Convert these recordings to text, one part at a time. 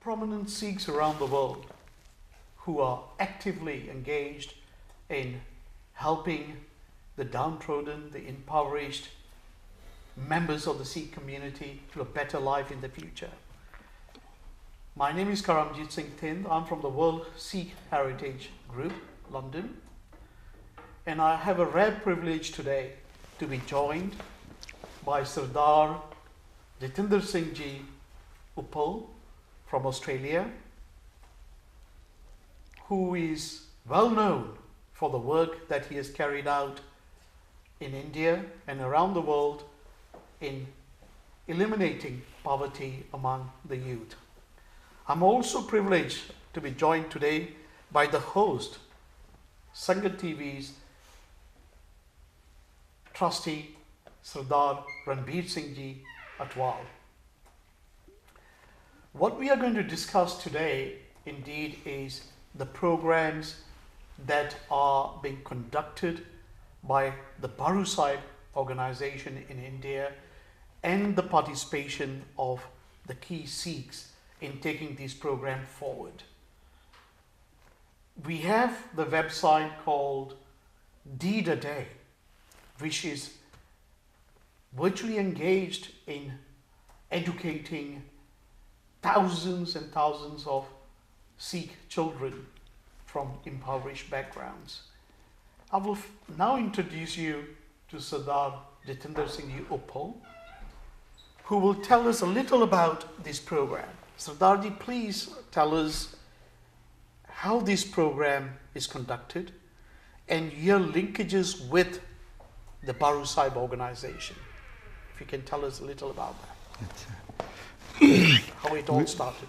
prominent Sikhs around the world who are actively engaged in helping the downtrodden, the impoverished members of the Sikh community to a better life in the future. My name is Karamjit Singh Thind. I'm from the World Sikh Heritage Group, London. And I have a rare privilege today to be joined by Sardar Jatinder Singh Ji Uppal from Australia, who is well known for the work that he has carried out in India and around the world in eliminating poverty among the youth. I'm also privileged to be joined today by the host, Sangat TV's trustee, Sardar Ranbir Singh Ji Atwal. What we are going to discuss today indeed is the programs that are being conducted by the Baru Sahib organization in India and the participation of the key Sikhs in taking these programs forward. We have the website called Deed a Day, which is virtually engaged in educating thousands and thousands of Sikh children from impoverished backgrounds. I will now introduce you to Sardar Jatinder Singh Ji Uppal, who will tell us a little about this program. Sardarji, please tell us how this program is conducted and your linkages with the Baru Sahib organization. If you can tell us a little about that. How it all started.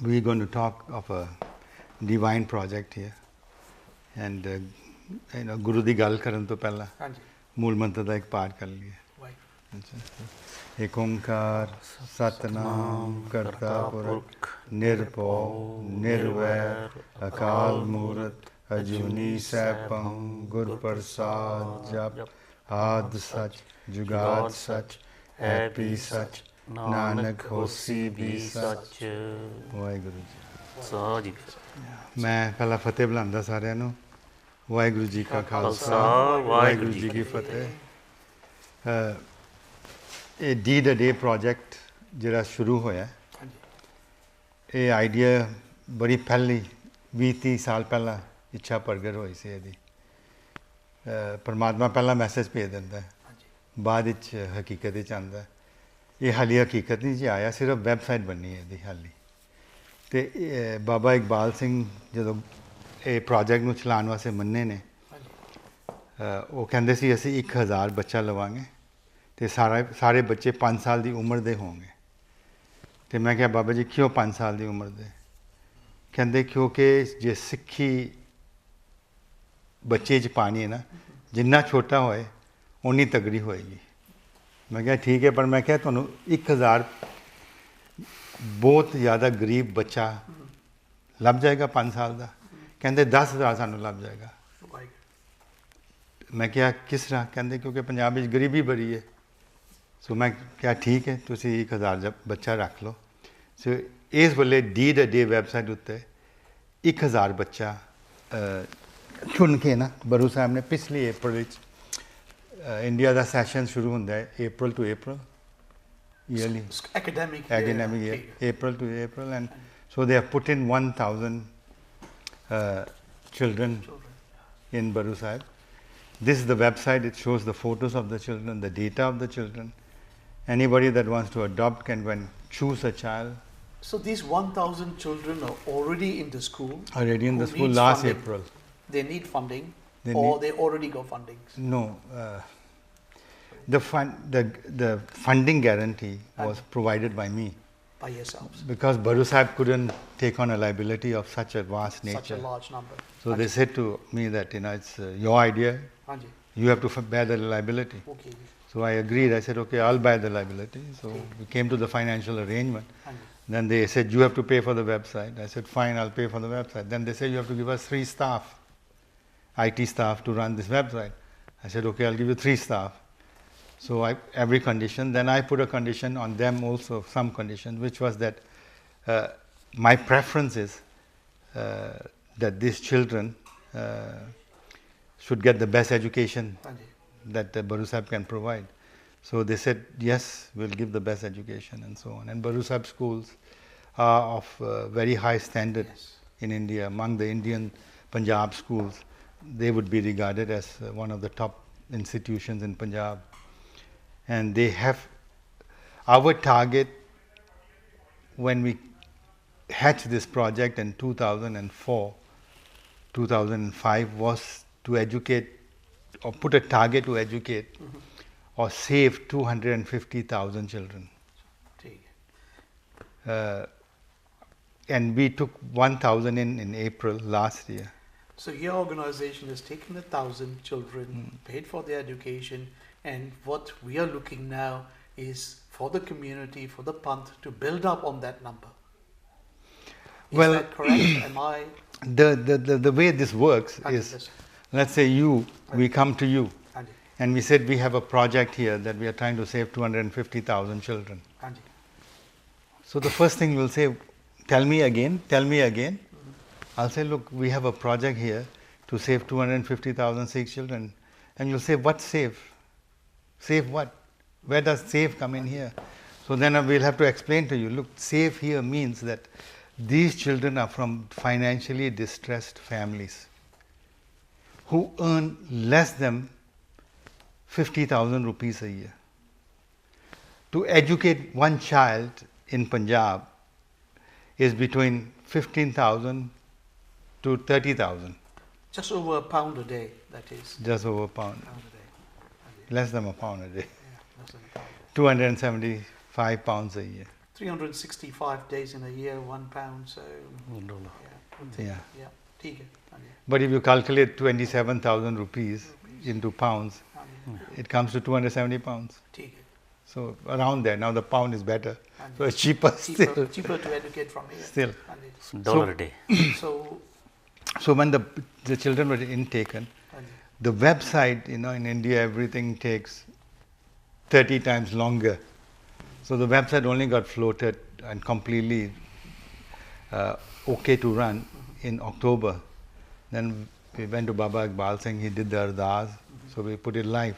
We're going to talk of a divine project here. And Guru di gal karan to pehla mool mantra da ek path kar liye. एक ओंकार सतनाम करता पुरख निर्भव निर्वैर अकाल मूरत अजूनी सैभं गुर प्रसाद जप आद सच जुगाद सच है भी सच नानक होसी भी सच। वाहिगुरु जी। मैं पहला फतेह बुलांदा सारिਆਂ ਨੂੰ। वाहिगुरु जी का खालसा वाहिगुरु जी की फतेह। ਇਹ ਡੀਡ ਅ ਡੇ ਪ੍ਰੋਜੈਕਟ ਜਿਹੜਾ ਸ਼ੁਰੂ ਹੋਇਆ, ਇਹ ਆਈਡੀਆ ਬੜੀ ਪਹਿਲੀ 20-30 ਸਾਲ ਪਹਿਲਾਂ ਇੱਛਾ ਪ੍ਰਗਟ ਹੋਈ ਸੀ ਇਹਦੀ। ਪਰਮਾਤਮਾ ਪਹਿਲਾਂ ਮੈਸੇਜ ਭੇਜ ਦਿੰਦਾ, ਬਾਅਦ ਵਿੱਚ ਹਕੀਕਤ ਵਿੱਚ ਆਉਂਦਾ। ਇਹ ਹਾਲੀ ਹਕੀਕਤ ਨਹੀਂ ਜੀ ਆਇਆ, ਸਿਰਫ ਵੈਬਸਾਈਟ ਬਣੀ ਹੈ ਇਹਦੀ ਹਾਲੀ। ਅਤੇ ਬਾਬਾ ਇਕਬਾਲ ਸਿੰਘ ਜਦੋਂ ਇਹ ਪ੍ਰੋਜੈਕਟ ਨੂੰ ਚਲਾਉਣ ਵਾਸਤੇ ਮੰਨੇ ਨੇ, ਉਹ ਕਹਿੰਦੇ ਸੀ ਅਸੀਂ 1000 ਬੱਚਾ ਲਵਾਂਗੇ ਅਤੇ ਸਾਰੇ ਬੱਚੇ 5 ਸਾਲ ਦੀ ਉਮਰ ਦੇ ਹੋਣਗੇ। ਅਤੇ ਮੈਂ ਕਿਹਾ ਬਾਬਾ ਜੀ ਕਿਉਂ 5 ਸਾਲ ਦੀ ਉਮਰ ਦੇ? ਕਹਿੰਦੇ ਕਿਉਂਕਿ ਜੇ ਸਿੱਖੀ ਬੱਚੇ 'ਚ ਪਾਣੀ ਹੈ ਨਾ, ਜਿੰਨਾ ਛੋਟਾ ਹੋਏ ਓਨੀ ਤਗੜੀ ਹੋਏਗੀ। ਮੈਂ ਕਿਹਾ ਠੀਕ ਹੈ, ਪਰ ਮੈਂ ਕਿਹਾ ਤੁਹਾਨੂੰ 1000 ਬਹੁਤ ਜ਼ਿਆਦਾ ਗਰੀਬ ਬੱਚਾ ਲੱਭ ਜਾਏਗਾ 5 ਸਾਲ ਦਾ? ਕਹਿੰਦੇ 10000 ਸਾਨੂੰ ਲੱਭ ਜਾਏਗਾ। ਮੈਂ ਕਿਹਾ ਕਿਸ ਤਰ੍ਹਾਂ? ਕਹਿੰਦੇ ਕਿਉਂਕਿ ਪੰਜਾਬ ਵਿੱਚ ਗਰੀਬੀ ਬੜੀ ਹੈ। ਸੋ ਮੈਂ ਕਿਹਾ ਠੀਕ ਹੈ, ਤੁਸੀਂ 1000 ਬੱਚਾ ਰੱਖ ਲਓ। ਸੋ ਇਸ ਵੇਲੇ ਡੀਡ ਅ ਡੇ ਵੈਬਸਾਈਟ ਉੱਤੇ 1000 ਬੱਚਾ ਚੁਣ ਕੇ ਨਾ ਬਰੂ ਸਾਹਿਬ ਨੇ ਪਿਛਲੀ ਅਪ੍ਰੈਲ ਵਿੱਚ ਇੰਡੀਆ ਦਾ ਸੈਸ਼ਨ ਸ਼ੁਰੂ ਹੁੰਦਾ ਹੈ April to April yearly academic year April to April, and so they have put in 1000 children in Baru Sahib. This is the website. It shows the photos of the children, the data of the children. Anybody that wants to adopt can go and choose a child. So these 1000 children are already in the school? Already in the school last funding. April. They need funding they already got funding? No. The funding guarantee was provided by me. By yourselves? Because Baru Sahib couldn't take on a liability of such a vast nature. Such a large number. So they said to me that it's your idea. You have to bear the liability. Okay. So I agreed. I said, okay, I'll bear the liability. So we came to the financial arrangement. Then they said, you have to pay for the website. I said, fine, I'll pay for the website. Then they said, you have to give us 3 staff, IT staff, to run this website. I said, okay, I'll give you 3 staff. So every condition. Then I put a condition on them also, some condition, which was that my preference is that these children should get the best education that the Baru Sahib can provide. So they said, yes, we'll give the best education and so on. And Baru Sahib schools are of very high standard in India. Among the Indian Punjab schools, they would be regarded as one of the top institutions in Punjab. And they have our target when we hatched this project in 2004, 2005 was to educate or put a target to educate or save 250,000 children. And we took 1,000 in April last year. So your organization has taken 1,000 children, paid for their education, and what we are looking now is for the community, for the Panth to build up on that number. Is that correct? Am I? The way this works is, let's say we come to you, and we said we have a project here that we are trying to save 250,000 children. So the first thing you'll say, tell me again. I'll say, look, we have a project here to save 250,000 Sikh children. And you'll say, what save? Save what? Where does save come in here? So then we'll have to explain to you, look, save here means that these children are from financially distressed families who earn less than 50,000 rupees a year. To educate one child in Punjab is between 15,000 to 30,000. Just over £1 a day, that is. Just over a pound. Less than a pound a day. Yeah, less than a pound. 275 pounds a year. 365 days in a year, £1, so Yeah. Yeah. But if you calculate 27,000 rupees into pounds, it comes to 270 pounds. So around there. Now the pound is better. So it's cheaper still. Cheaper to educate from here. Still. $1 a day. So when the children were intaken, the website, in India everything takes 30 times longer. So the website only got floated and completely okay to run in October. Then we went to Baba Iqbal Singh, he did the ardas, so we put it live.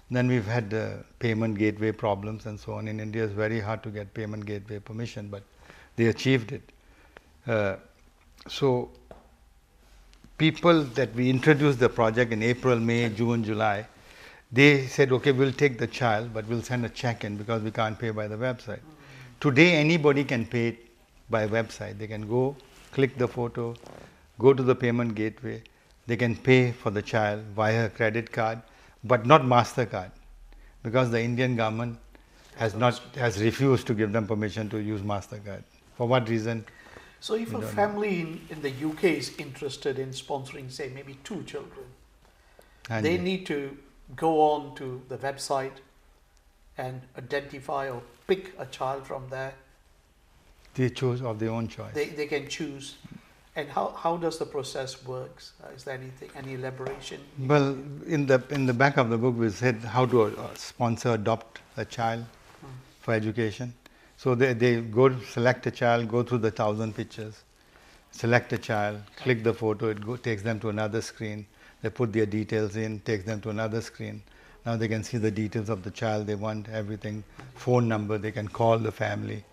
Then we've had payment gateway problems and so on. In India it's very hard to get payment gateway permission, but they achieved it. So people that we introduced the project in April, May, June, July, they said, okay, we'll take the child, but we'll send a check in because we can't pay by the website. Today anybody can pay it by website. They can go, click the photo, go to the payment gateway. They can pay for the child via credit card, but not MasterCard, because the Indian government has refused to give them permission to use MasterCard. For what reason? So if a family in the UK is interested in sponsoring, say, maybe 2 children, they need to go on to the website and identify or pick a child from there. They choose of their own choice. They can choose. And how does the process work? Is there any elaboration? Well, in the back of the book we said how to sponsor, adopt a child for education. So they go to select a child, go through the 1,000 pictures, select a child, click the photo, it takes them to another screen. They put their details in, takes them to another screen. Now they can see the details of the child, they want everything, phone number, they can call the family,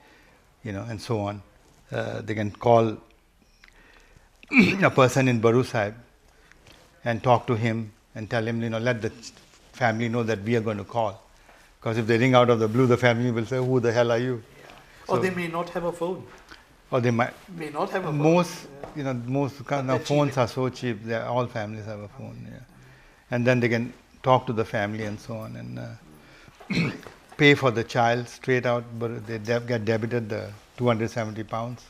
and so on. They can call a person in Baru Sahib and talk to him and tell him, let the family know that we are going to call. Because if they ring out of the blue, the family will say, who the hell are you? Or they may not have a phone. Or they may not have a phone. Most phones are so cheap. All families have a phone. Yeah. And then they can talk to the family and so on and pay for the child straight out. But they get debited the 270 pounds.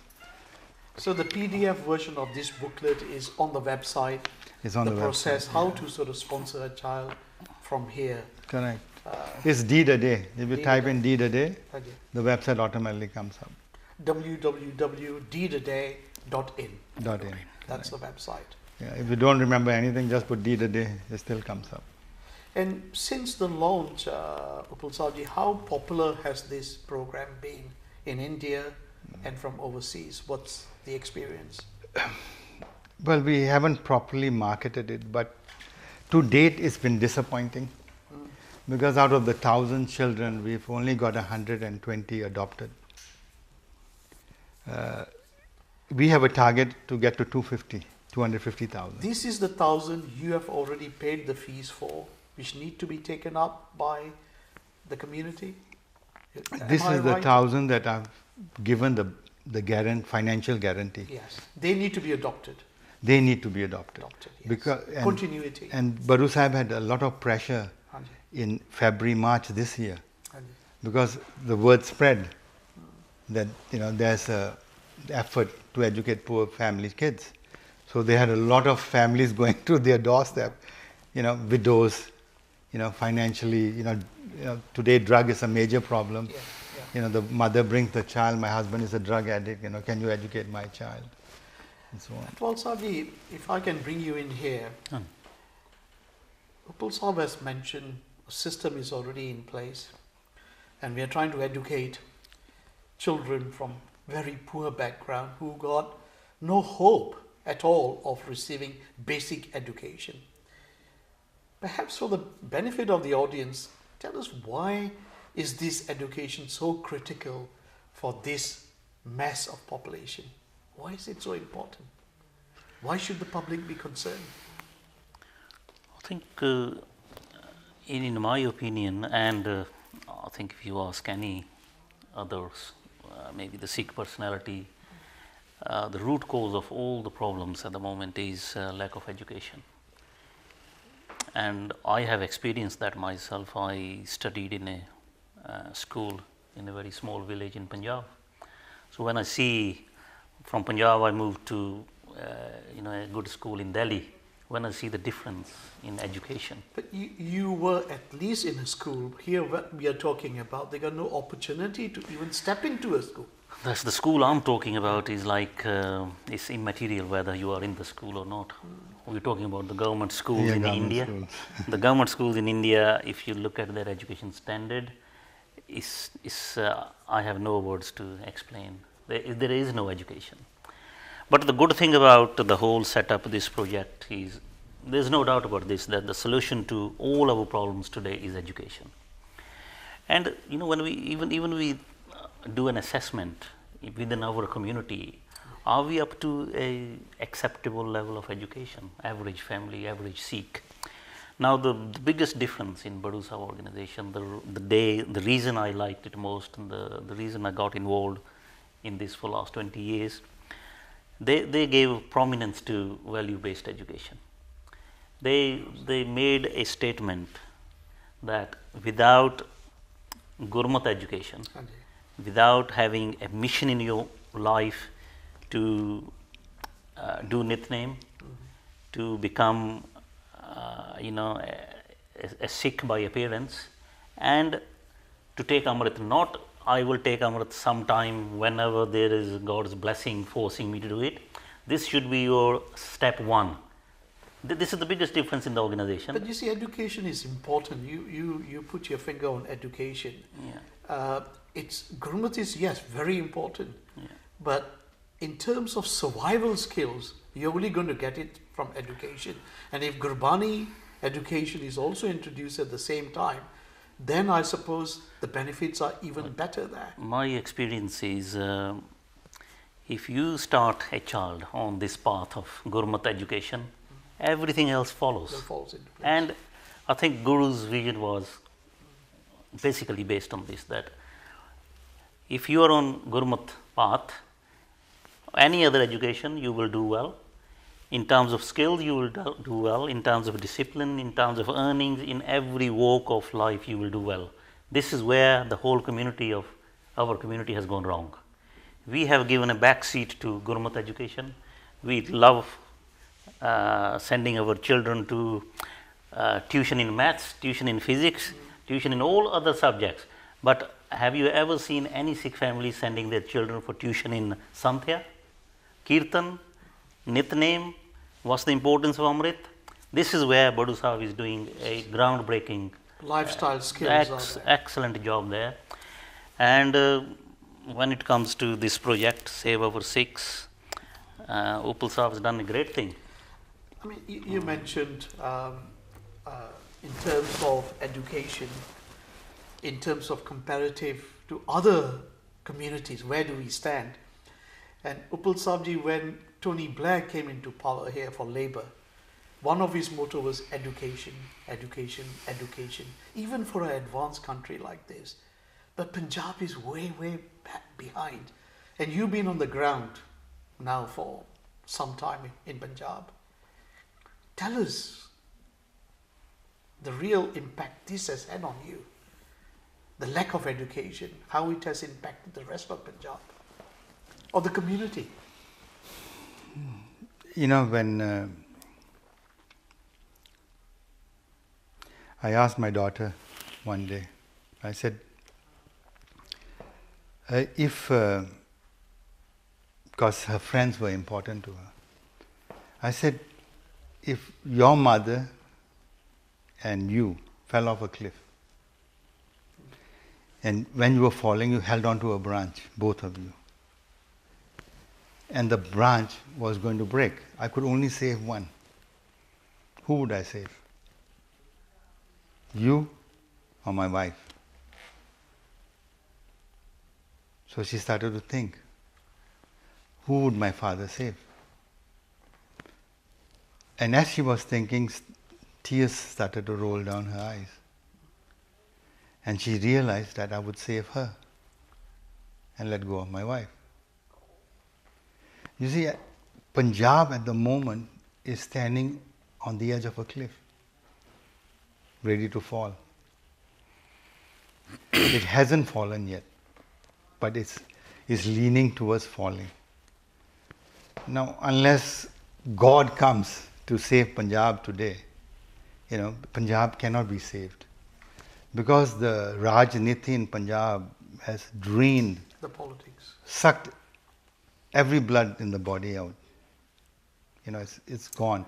So the PDF version of this booklet is on the website. It's on the process, website, how to sort of sponsor a child from here. Correct. It's Deed a Day. If you type in Deed a Day, the website automatically comes up. www.deedaday.in. That's the website. Yeah, if you don't remember anything, just put Deed a Day, it still comes up. And since the launch, Upul Sahib ji, how popular has this program been in India and from overseas? What's the experience? Well, we haven't properly marketed it, but to date it's been disappointing because out of the 1,000 children, we've only got 120 adopted. We have a target to get to 250,000. This is the 1,000 you have already paid the fees for, which need to be taken up by the community? This Am I is the right? 1,000 that I've given the financial guarantee. Yes, they need to be adopted. They need to be adopted. Yes. Because, Continuity. And Baru Sahib had a lot of pressure Hanji. in February, March this year Hanji. because the word spread that there's a effort to educate poor family kids. So they had a lot of families going to their doorstep, widows, financially, today drug is a major problem. Yeah. The mother brings the child, my husband is a drug addict, can you educate my child? And so on. Well, Sabi, if I can bring you in here, Upal Saab has mentioned a system is already in place and we are trying to educate children from very poor background who got no hope at all of receiving basic education. Perhaps for the benefit of the audience, tell us why is this education so critical for this mass of population? Why is it so important? Why should the public be concerned? I think, in my opinion, and I think if you ask any others, maybe the Sikh personality, the root cause of all the problems at the moment is lack of education. And I have experienced that myself. I studied in a school in a very small village in Punjab. So when I see from Punjab, I moved to a good school in Delhi. When I see the difference in education. But you were at least in a school. Here, what we are talking about, they got no opportunity to even step into a school. That's the school I'm talking about is like, it's immaterial whether you are in the school or not. We're talking about the government schools in India. The government schools in India, if you look at their education standard, I have no words to explain. There is no education. But the good thing about the whole setup of this project is, there's no doubt about this, that the solution to all our problems today is education. And when we even we do an assessment within our community, are we up to a acceptable level of education, average family, average Sikh? Now the biggest difference in Baru Sahib organization, the reason I liked it most and the reason I got involved in this for last 20 years, they gave prominence to value-based education. They made a statement that without Gurmat education, without having a mission in your life to do Nitnem, to become a Sikh by appearance, and to take Amrit, not I will take Amrit sometime whenever there is God's blessing forcing me to do it. This should be your step one. This is the biggest difference in the organization. But you see, education is important. You put your finger on education. Yeah. Gurmat is, yes, very important. Yeah. But in terms of survival skills, you're only going to get it from education. And if Gurbani education is also introduced at the same time, then I suppose the benefits are even better there. My experience is, if you start a child on this path of Gurmat education, everything else follows. That falls into place. And I think Guru's vision was basically based on this, that if you are on Gurmat path, any other education you will do well. In terms of skills, you will do well. In terms of discipline, in terms of earnings, in every walk of life, you will do well. This is where the whole community of our community has gone wrong. We have given a back seat to Gurmat education. We love sending our children to tuition in maths, tuition in physics, tuition in all other subjects. But have you ever seen any Sikh family sending their children for tuition in Santhya, Kirtan, Nitnem? What's the importance of Amrit? This is where Baru Sahib is doing a groundbreaking Lifestyle skills. excellent job there. And when it comes to this project, Save Our Sikhs, Upal Saab has done a great thing. I mean, you mentioned in terms of education, in terms of comparative to other communities, where do we stand? And Upal Saabji, when Tony Blair came into power here for Labour, one of his motto was education, education, education, even for an advanced country like this. But Punjab is way, way back behind. And you've been on the ground now for some time in Punjab. Tell us the real impact this has had on you, the lack of education, how it has impacted the rest of Punjab or the community. You know, when I asked my daughter one day, I said, because her friends were important to her, I said, if your mother and you fell off a cliff, and when you were falling, you held on to a branch, both of you, and the branch was going to break, I could only save one. Who would I save? You or my wife? So she started to think, who would my father save? And as she was thinking, tears started to roll down her eyes. And she realized that I would save her and let go of my wife. You see, Punjab at the moment is standing on the edge of a cliff, ready to fall. It hasn't fallen yet, but it's leaning towards falling. Now, unless God comes to save Punjab today, Punjab cannot be saved. Because the Rajniti in Punjab has drained, The politics. sucked every blood in the body out. It's gone.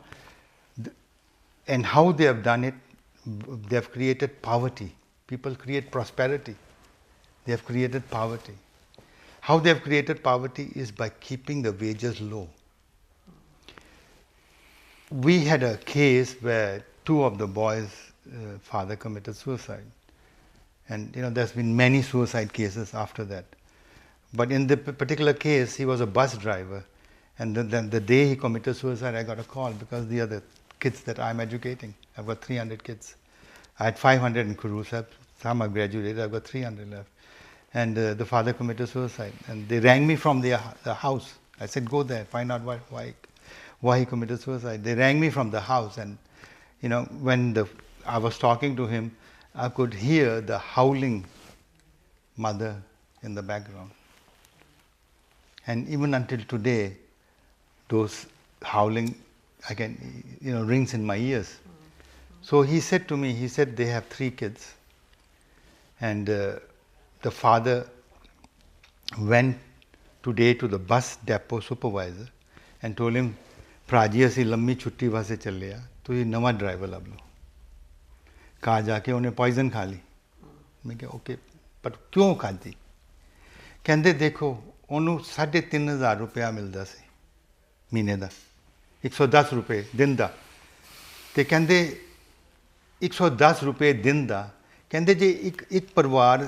And how they have done it, they have created poverty. People create prosperity. They have created poverty. How they have created poverty is by keeping the wages low. We had a case where two of the boys' father committed suicide. And there's been many suicide cases after that. But in the particular case, he was a bus driver. And then the day he committed suicide, I got a call because they are the kids that I'm educating. I've got 300 kids. I had 500 in Kurusab. Some have graduated. I've got 300 left. And the father committed suicide. And they rang me from the house. I said, go there, find out why he committed suicide. They rang me from the house. And, when I was talking to him, I could hear the howling mother in the background. And even until today, those howling, rings in my ears. So he said to me, they have 3 kids. And the father went today to the bus depot supervisor and told him, Praji, ਅਸੀਂ ਲੰਮੀ ਛੁੱਟੀ ਵਾਸਤੇ ਚੱਲੇ ਆ, ਤੁਸੀਂ ਨਵਾਂ driver ਲੱਭ ਲਓ। कहा जाके उन्हें पॉइजन खा ली। मैं क्या ओके, पर क्यों खाधी? कहते देखो उन्होंने 3500 रुपया मिलता सी महीने का, 110 रुपये दिन का। तो कहते 110 रुपये दिन का, कहते जे एक परिवार,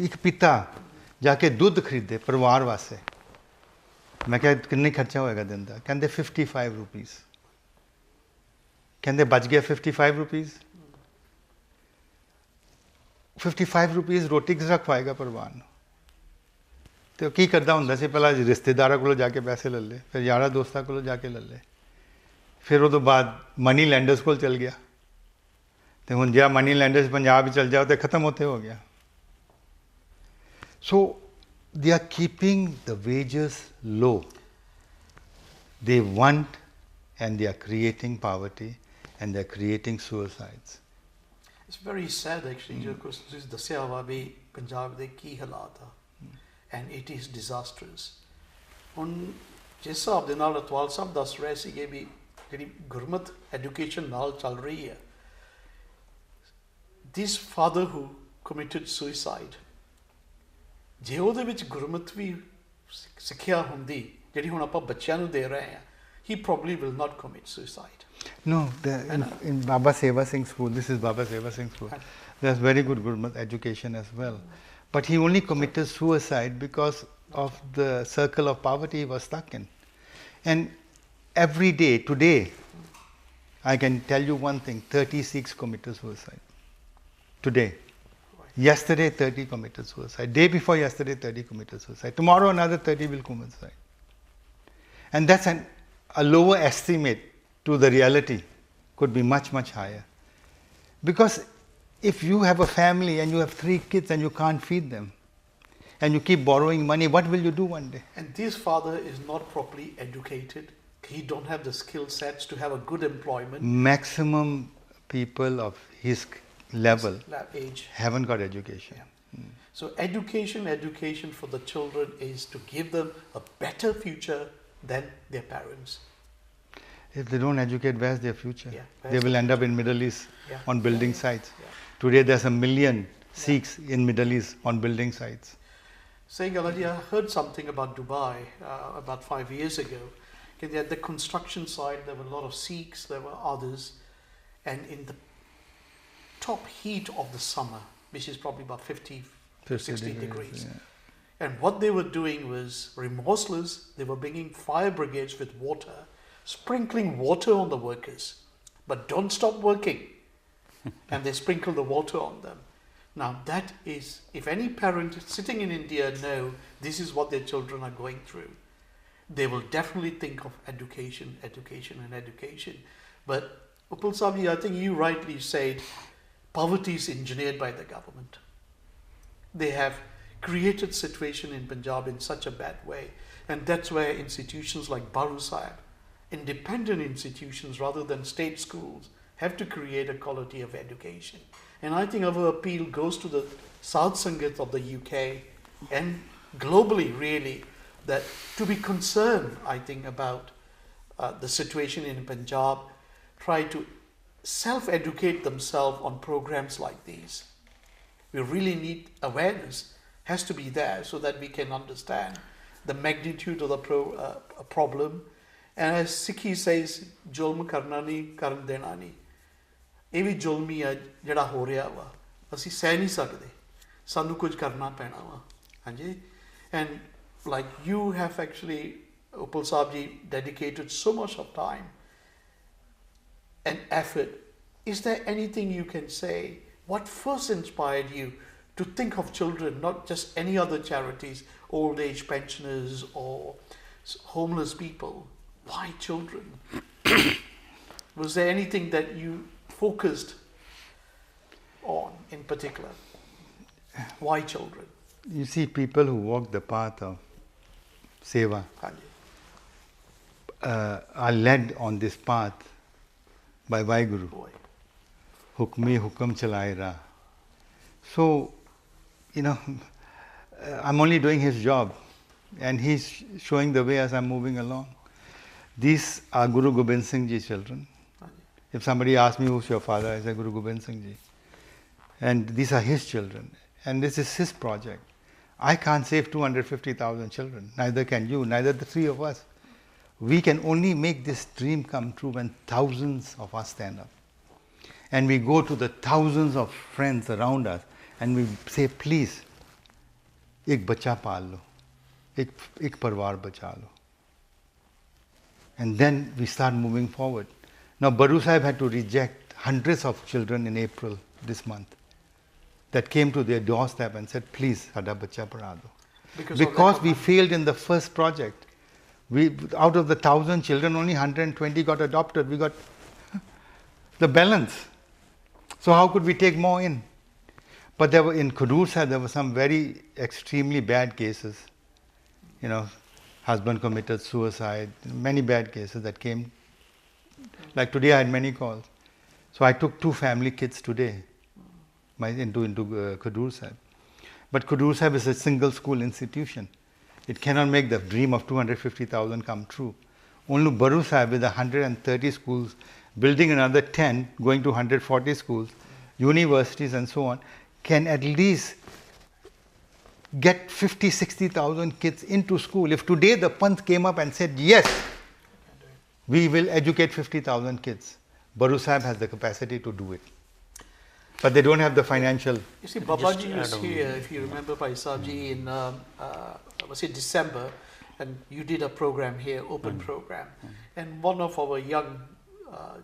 एक पिता जाके दुध खरीदे परिवार वास्ते, मैं क्या कितने खर्चा होएगा दिन का? कहते 55 रुपीज़। कहते बच गया 55 रुपीज़। 55 रुपीज़ रोटी किस तरह खवाएगा परिवार को? तो की करता होंदा सी, पहला रिश्तेदारों को जाके पैसे ले ले, फिर यारा दोस्तां को जाके ले ले, फिर उस बाद मनी लैंडर्स को चल गया। तो हुण जे मनी लैंडर्स पंजाब चल जाओ तो खत्म होते हो गया। So they are keeping the wages low. They want, and they are creating poverty, and they are creating suicides. It's very sad actually, because this ਦੱਸਿਆ ਵਾ ਵੀ ਪੰਜਾਬ ਦੇ ਕੀ ਹਾਲਾਤ ਆ, and it is disastrous. ਹੁਣ ਜਿਸ ਹਿਸਾਬ ਦੇ ਨਾਲ ਰਤਵਾਲ ਸਾਹਿਬ ਦੱਸ ਰਹੇ ਸੀਗੇ ਵੀ ਜਿਹੜੀ ਗੁਰਮਤ ਐਜੂਕੇਸ਼ਨ ਨਾਲ ਚੱਲ ਰਹੀ ਹੈ, this father who committed suicide, ਜੇ ਉਹਦੇ ਵਿੱਚ ਗੁਰਮਤਿ ਸਿੱਖਿਆ ਹੁੰਦੀ ਜਿਹੜੀ ਹੁਣ ਆਪਾਂ ਬੱਚਿਆਂ ਨੂੰ ਦੇ ਰਹੇ ਹਾਂ, he probably will not commit suicide. No, in Baba Seva Singh School, this is Baba Seva Singh School, there's very good Gurmat education as well. But he only committed suicide because of the circle of poverty he was stuck in. And every day, today, I can tell you one thing, 30 Sikhs committed suicide. Today. Yesterday, 30 committed suicide. Day before yesterday, 30 committed suicide. Tomorrow, another 30 will commit suicide. And that's a lower estimate to the reality. Could be much, much higher. Because if you have a family and you have 3 kids and you can't feed them, and you keep borrowing money, what will you do one day? And this father is not properly educated. He don't have the skill sets to have a good employment. Maximum people of his level Age. haven't got education. Yeah. So education for the children is to give them a better future than their parents. If they don't educate, where's their future? Yeah, They will end up in Middle East on building sites. Yeah. Today there's 1 million Sikhs in Middle East on building sites. Saying, Alaji, I heard something about Dubai about 5 years ago. Okay, at the construction site, there were a lot of Sikhs, there were others, and in the top heat of the summer, which is probably about 50 60 degrees. Yeah. And what they were doing was remorseless. They were bringing fire brigades with water, sprinkling water on the workers, but don't stop working. And they sprinkle the water on them. Now that is, if any parent sitting in India know this is what their children are going through, they will definitely think of education. But Upal Sabji, I think you rightly said, poverty is engineered by the government. They have created situation in Punjab in such a bad way, and that's where institutions like Baru Sahib, independent institutions rather than state schools, have to create a quality of education. And I think our appeal goes to the South Sangat of the UK and globally really, that to be concerned, I think, about the situation in Punjab, try to self-educate themselves on programs like these. We really need awareness, has to be there so that we can understand the magnitude of the problem. And as Sikhi says, Julm karna nahi, karan dena nahi. ਇਹ ਵੀ ਜ਼ੁਲਮੀ ਆ ਜਿਹੜਾ ਹੋ ਰਿਹਾ ਵਾ, ਅਸੀਂ ਸਹਿ ਨਹੀਂ ਸਕਦੇ, ਸਾਨੂੰ ਕੁਝ ਕਰਨਾ ਪੈਣਾ ਵਾ. ਹਾਂਜੀ. And like you have actually, Upal Saab ji, dedicated so much of time and effort. Is there anything you can say, what first inspired you to think of children, not just any other charities, old age pensioners or homeless people? Why children? Was there anything that you focused on in particular? Why children? You see, people who walk the path of seva are led on this path by Vaheguru. Hukmi hukam chalai ra. So, you know, I'm only doing his job and he's showing the way as I'm moving along. These are Guru Gobind Singh Ji's children. If somebody asks me who's your father, I say Guru Gobind Singh Ji. And these are his children. And this is his project. I can't save 250,000 children. Neither can you, neither the 3 of us. We can only make this dream come true when thousands of us stand up. And we go to the thousands of friends around us and we say, please, ek bacha paal lo, ek parwar bacha lo. And then we start moving forward. Now, Baru Sahib had to reject hundreds of children in April this month that came to their doorstep and said, please, sada bacha padha do. Because we failed in the first project. Out of the 1,000 children, only 120 got adopted. We got the balance. So how could we take more in? But there were, in Khudur Sahib, there were some very extremely bad cases. You know, husband committed suicide, many bad cases that came. Like today I had many calls. So I took 2 family kids today into Khudur Sahib. But Khudur Sahib is a single school institution. It cannot make the dream of 250,000 come true. Only Baru Sahib with 130 schools, building another 10, going to 140 schools, universities and so on, can at least get 50, 60,000 kids into school. If today the Panth came up and said, yes, we will educate 50,000 kids, Baru Sahib has the capacity to do it. But they don't have the financial. You see, Babaji was here, if you remember, Bhai Sahibji, in was it December, and you did a program here, open program, and one of our young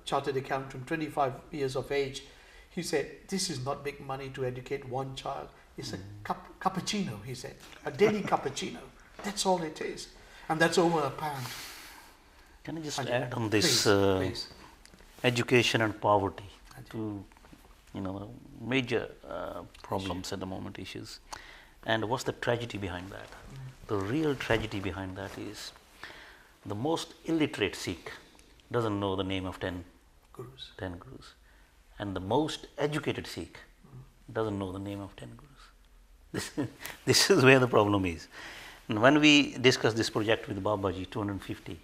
chartered accountant, 25 years of age, he said, this is not big money to educate one child. It's a cappuccino, he said, a daily cappuccino. That's all it is, and that's over £1. Can I just add on this please. education and poverty, two major problems at the moment, issues, and what's the tragedy behind that? The real tragedy behind that is the most illiterate Sikh doesn't know the name of 10 gurus, and the most educated Sikh doesn't know the name of 10 gurus. This is where the problem is. And when we discussed this project with Babaji, 250,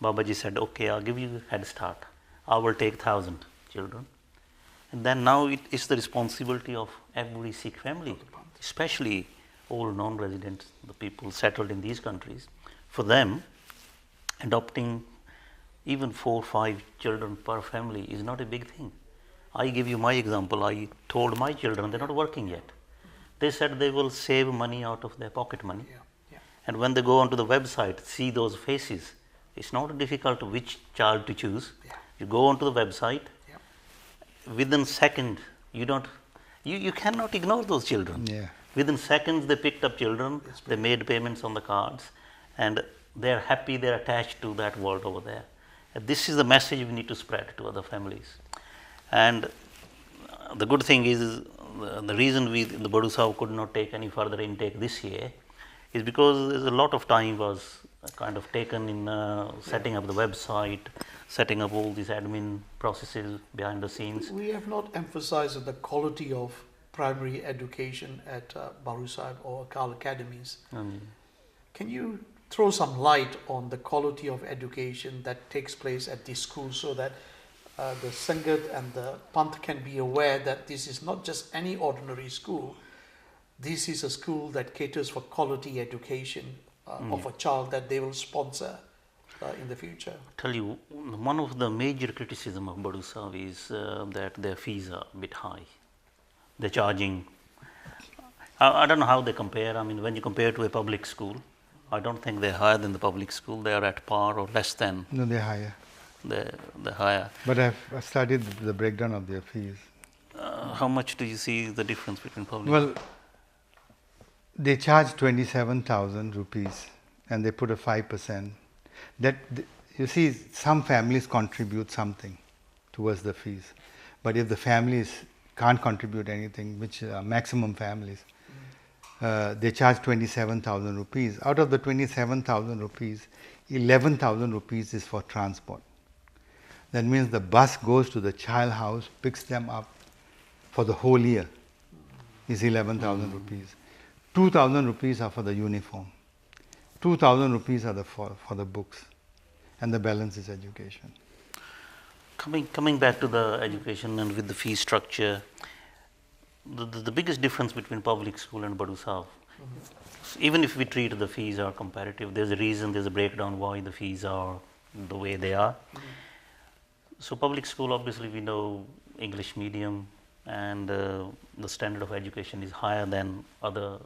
Babaji said, okay, I'll give you a head start. I will take 1,000 children. And then now it is the responsibility of every Sikh family, especially all non-residents, the people settled in these countries. For them, adopting even 4 or 5 children per family is not a big thing. I give you my example. I told my children, they're not working yet. They said they will save money out of their pocket money. And when they go onto the website, see those faces, it's not difficult which child to choose. You go onto the website, within seconds, you cannot ignore those children. Within seconds, they picked up children, they made payments on the cards, and they're happy, they're attached to that world over there. And this is the message we need to spread to other families. And the good thing is, the reason the Baru Sahib could not take any further intake this year is because there's a lot of time was kind of taken in setting up the website, setting up all these admin processes behind the scenes. We have not emphasized the quality of primary education at Baru Sahib or Akal academies. Can you throw some light on the quality of education that takes place at these schools so that the Sangat and the Panth can be aware that this is not just any ordinary school, this is a school that caters for quality education of a child that they will sponsor in the future? I tell you, one of the major criticism of Baru Sahib is that their fees are a bit high. They're charging, I don't know how they compare. I mean, when you compare to a public school, I don't think they're higher than the public school. They are at par or less than. No, they're higher. They're higher. But I've studied the breakdown of their fees. How much do you see the difference between public? Well, they charge 27,000 rupees and they put a 5%. That, you see, some families contribute something towards the fees. But if the families can't contribute anything, which are maximum families, they charge 27,000 rupees. Out of the 27,000 rupees, 11,000 rupees is for transport. That means the bus goes to the child house, picks them up for the whole year, is 11,000 rupees. 2,000 rupees are for the uniform. 2,000 rupees are for the books. And the balance is education. Coming back to the education and with the fee structure, the biggest difference between public school and Baru Sahib, even if we treat the fees are comparative, there's a reason, there's a breakdown why the fees are the way they are. So public school, obviously we know English medium and the standard of education is higher than other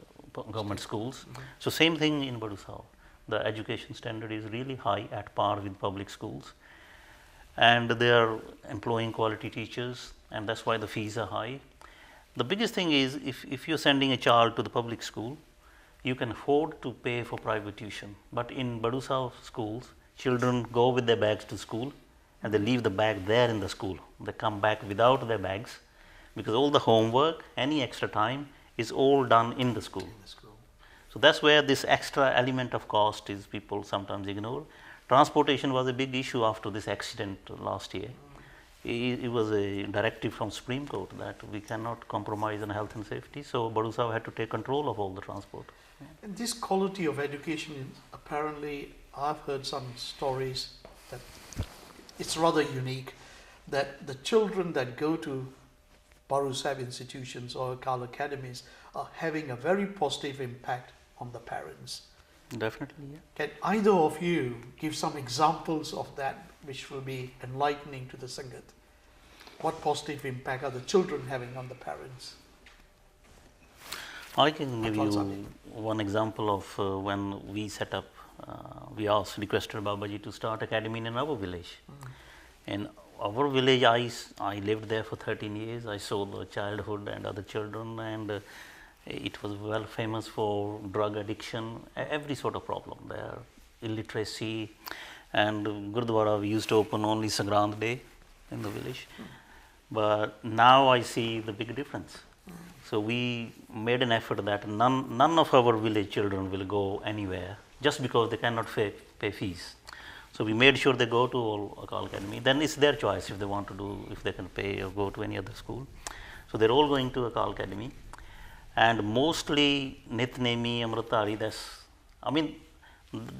government schools. So same thing in Baru Sahib. The education standard is really high, at par with public schools. And they are employing quality teachers, and that's why the fees are high. The biggest thing is, if you're sending a child to the public school, you can afford to pay for private tuition. But in Baru Sahib schools, children go with their bags to school, and they leave the bag there in the school. They come back without their bags, because all the homework, any extra time, is all done in the school. So that's where this extra element of cost is people sometimes ignore. Transportation was a big issue after this accident last year. It was a directive from Supreme Court that we cannot compromise on health and safety, so Baru Sahib had to take control of all the transport. And this quality of education, apparently, I've heard some stories that it's rather unique, that the children that go to Baru Sahib institutions or Akal academies are having a very positive impact on the parents. Definitely, yeah. Can either of you give some examples of that which will be enlightening to the Sangat? What positive impact are the children having on the parents? I can give Advance you on it. one example of when we set up, we asked, requested Babaji to start academy in our village. In our village, I lived there for 13 years. I saw the childhood and other children, and it was well famous for drug addiction, every sort of problem there, illiteracy, and Gurdwara we used to open only Sangrand Day in the village. But now I see the big difference. So we made an effort that none of our village children will go anywhere just because they cannot pay fees. So we made sure they go to Akal Academy. Then it's their choice if they want to do, if they can pay or go to any other school. So they're all going to Akal Academy. And mostly Nitnemi, Amritari,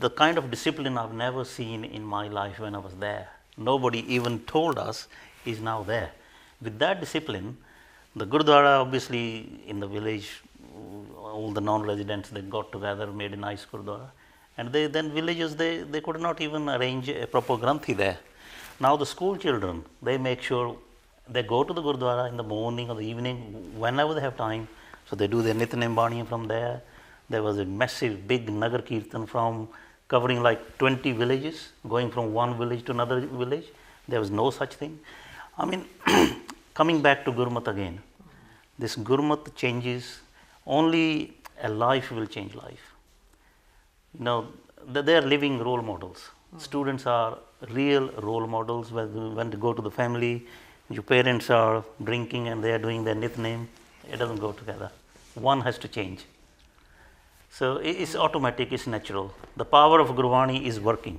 the kind of discipline I've never seen in my life when I was there. Nobody even told us is now there. With that discipline, the Gurdwara obviously in the village, all the non-residents, they got together, made a nice Gurdwara. And then villages, they could not even arrange a proper Granthi there. Now the school children, they make sure they go to the Gurdwara in the morning or the evening, whenever they have time. So they do their Nitnem Bani from there. There was a massive big Nagar Kirtan from covering like 20 villages, going from one village to another village. There was no such thing. Coming back to Gurmat again, this Gurmat changes, only a life will change life. Now, they are living role models. Students are real role models. When they go to the family, your parents are drinking and they are doing their Nitnem, it doesn't go together. One has to change. So it's automatic, it's natural. The power of Gurvani is working.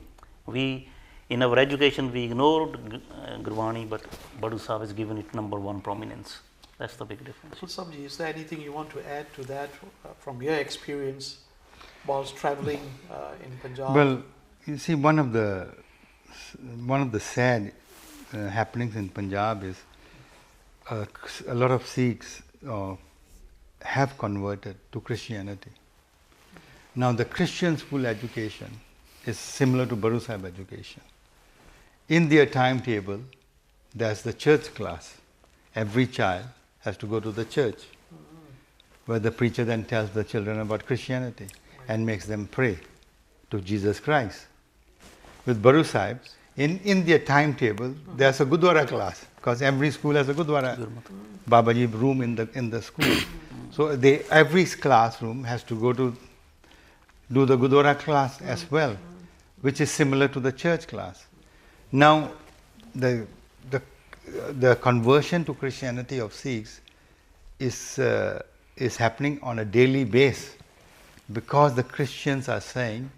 In our education, we ignored Gurvani, but Badu Sahib has given it number one prominence. That's the big difference. Samji, is there anything you want to add to that from your experience whilst traveling in Punjab? Well, you see, one of the sad happenings in Punjab is a lot of Sikhs have converted to Christianity. Now, the Christian school education is similar to Baru Sahib education. In their timetable, there's the church class. Every child has to go to the church, where the preacher then tells the children about Christianity and makes them pray to Jesus Christ. With Baru Sahib, in their timetable, there's a Gurdwara class, because every school has a Gurdwara Babaji room in the school. So every classroom has to go to do the Gurdwara class as well, which is similar to the church class. Now, the conversion to Christianity of Sikhs is happening on a daily basis, because the Christians are saying,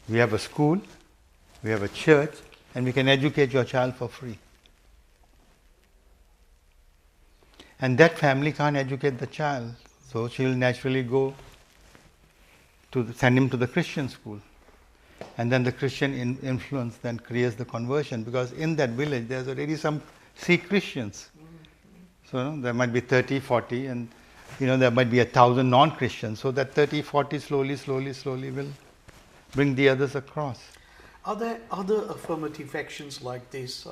we have a school, we have a church, and we can educate your child for free. And that family can't educate the child, so she'll naturally go send him to the Christian school. And then the Christian influence then creates the conversion, because in that village there's already some Sikh Christians. So there might be 30, 40, and there might be 1,000 non-Christians. So that 30, 40 slowly will bring the others across. Are there other affirmative actions like this,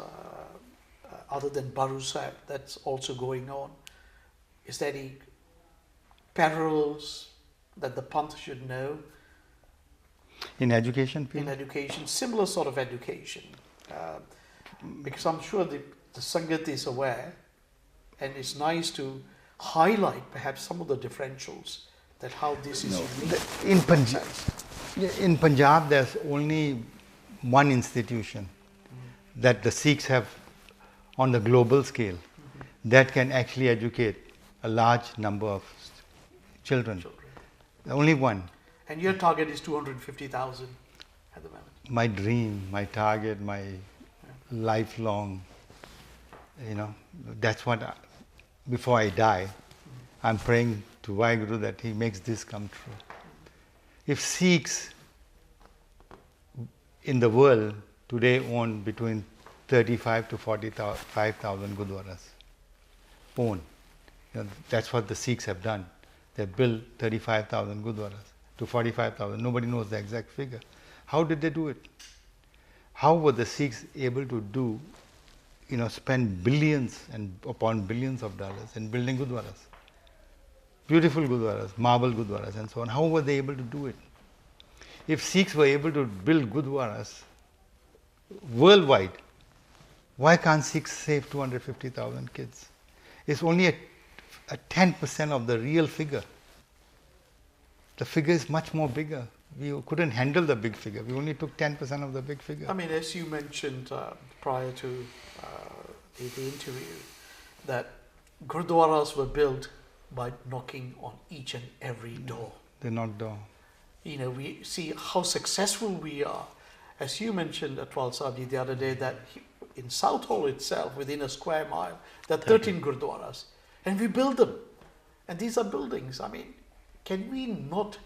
other than Baru Sahib, that's also going on? Is there any parallels that the Panth should know? In education field? In education, similar sort of education. Because I'm sure the Sangat is aware, and it's nice to highlight perhaps some of the differentials, that how this is unique. In Punjab, there's only one institution that the Sikhs have on the global scale that can actually educate a large number of children. Only one. And your target is 250,000 at the moment. My dream, my target, my lifelong, that's what, before I die, I'm praying to Vaheguru that he makes this come true. If Sikhs in the world today own between 35 to 45,000 Gurdwaras, own. That's what the Sikhs have done. They built 35,000 gurdwaras to 45,000. Nobody knows the exact figure. How did they do it? How were the Sikhs able to do, spend billions and upon billions of dollars in building gurdwaras? Beautiful gurdwaras, marble gurdwaras and so on. How were they able to do it? If Sikhs were able to build gurdwaras worldwide, why can't Sikhs save 250,000 kids? It's only a 10% of the real figure. The figure is much more bigger. We couldn't handle the big figure. We only took 10% of the big figure. I mean, as you mentioned prior to the interview, that gurdwaras were built by knocking on each and every door. They knocked down. We see how successful we are. As you mentioned, Atwal Sabji, the other day, that in Southall itself, within a square mile, there are 13 gurdwaras. And we build them. And these are buildings. I mean, can we not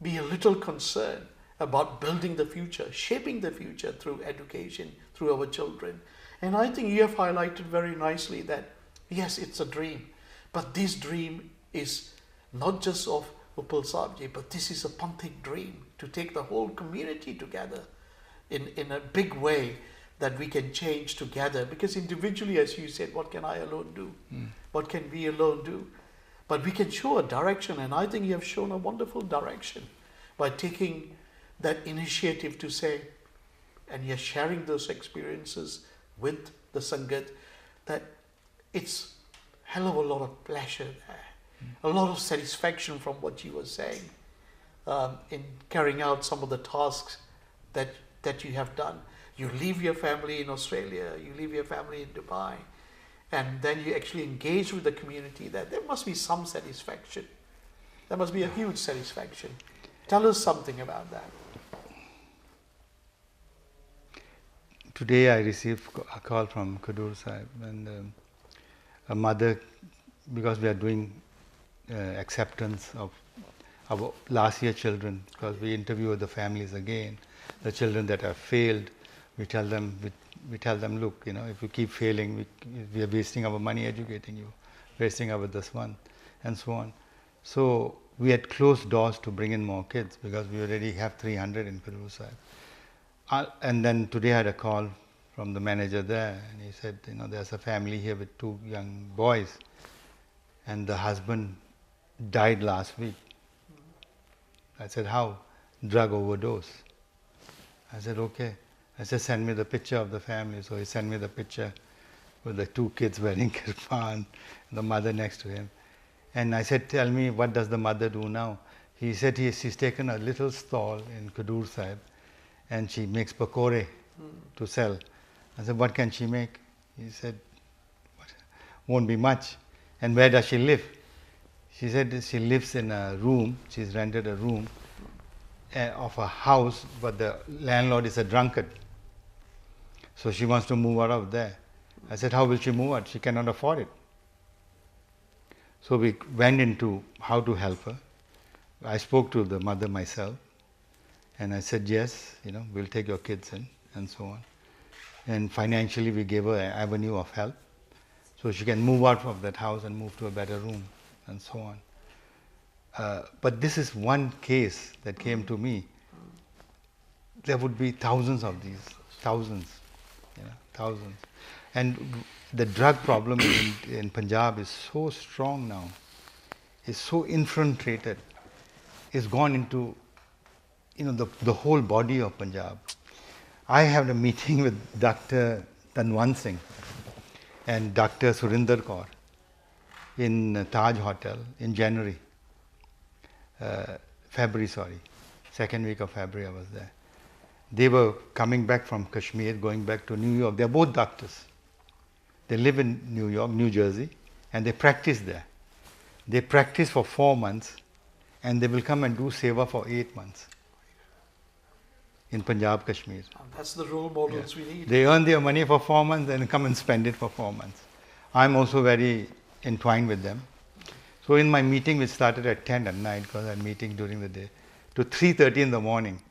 be a little concerned about building the future, shaping the future through education, through our children? And I think you have highlighted very nicely that, yes, it's a dream. But this dream is not just of Uppal Sabji, but this is a Panthic dream to take the whole community together in a big way that we can change together. Because individually, as you said, what can I alone do? What can we alone do? But we can show a direction, and I think you have shown a wonderful direction by taking that initiative to say, and you're sharing those experiences with the Sangat, that it's hell of a lot of pleasure there, a lot of satisfaction from what you were saying in carrying out some of the tasks that you have done. You leave your family in Australia, you leave your family in Dubai, and then you actually engage with the community. That there must be some satisfaction. There must be a huge satisfaction. Tell us something about that. Today I received a call from Khadur Sahib, and a mother, because we are doing acceptance of our last year children, because we interview the families again, the children that have failed. We tell them, look, if you keep failing, we are wasting our money educating you, wasting our this one, and so on. So we had closed doors to bring in more kids because we already have 300 in Khadur Sahib. And then today I had a call from the manager there, and he said, there's a family here with 2 young boys, and the husband died last week. I said, how? Drug overdose. I said, okay. I said, send me the picture of the family. So he sent me the picture with the 2 kids wearing kirpan, the mother next to him. And I said, tell me, what does the mother do now? He said she's taken a little stall in Khadur Sahib and she makes pakore to sell. I said, what can she make? He said, won't be much. And where does she live? She said she lives in a room, she's rented a room of a house, but the landlord is a drunkard. So she wants to move out of there. I said, how will she move out? She cannot afford it. So we went into how to help her. I spoke to the mother myself, and I said, yes, we'll take your kids in, and so on. And financially we gave her an avenue of help, so she can move out of that house and move to a better room, and so on. But this is one case that came to me. There would be thousands of these, thousands. And the drug problem in Punjab is so strong now, is so infiltrated, it's gone into the whole body of Punjab. I had a meeting with Dr. Tanwan Singh and Dr. Surinder Kaur in Taj Hotel in February, second week of February I was there. They were coming back from Kashmir, going back to New York. They're both doctors. They live in New York, New Jersey, and they practice there. They practice for 4 months, and they will come and do seva for 8 months in Punjab, Kashmir. That's the role models we need. They earn their money for 4 months and come and spend it for 4 months. I'm also very entwined with them. So in my meeting, which started at 10 at night, because I'm meeting during the day, to 3:30 in the morning.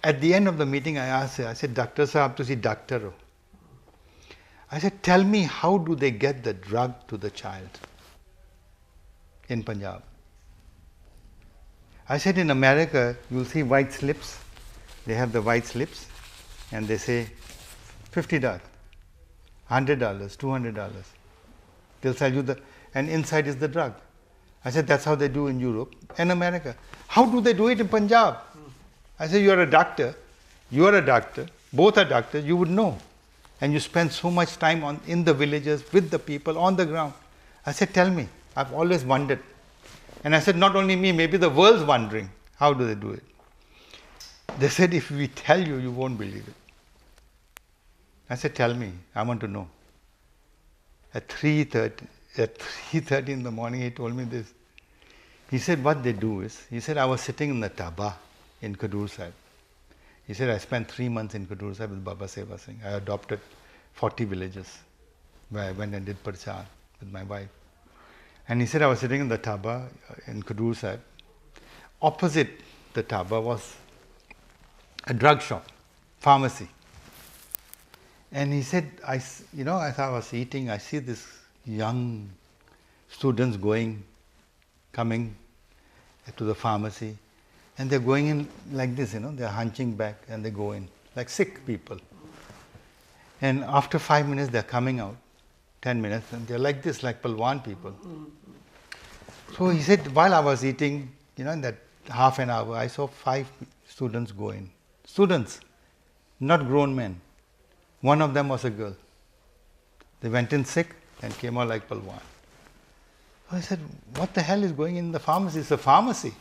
At the end of the meeting, I asked her, I said, Doctor Sahab, ਤੁਸੀਂ doctor ਹੋ. I said, tell me, how do they get the drug to the child in Punjab? I said, in America, you'll see white slips. They have the white slips and they say $50, $100, $200. They'll sell you and inside is the drug. I said, that's how they do in Europe and America. How do they do it in Punjab? I said, you're a doctor, both are doctors, you would know. And you spend so much time in the villages with the people on the ground. I said, tell me, I've always wondered. And I said, not only me, maybe the world's wondering, how do they do it? They said, if we tell you, you won't believe it. I said, tell me, I want to know. At 3:30 in the morning, he told me this. He said, what they do is, he said, I was sitting in the Taba in Khadur Sahib. He said, I spent 3 months in Khadur Sahib with Baba Seva Singh. I adopted 40 villages where I went and did Prachar with my wife. And he said, I was sitting in the Taba in Khadur Sahib. Opposite the Taba was a drug shop, pharmacy. And he said, as I was eating, I see this young students coming to the pharmacy, and they're going in like this, they're hunching back and they go in, like sick people. And after 5 minutes, they're coming out, 10 minutes, and they're like this, like Palwan people. So he said, while I was eating, in that half an hour, I saw 5 students go in. Students, not grown men. One of them was a girl. They went in sick and came out like Palwan. So I said, what the hell is going in the pharmacy? It's a pharmacy.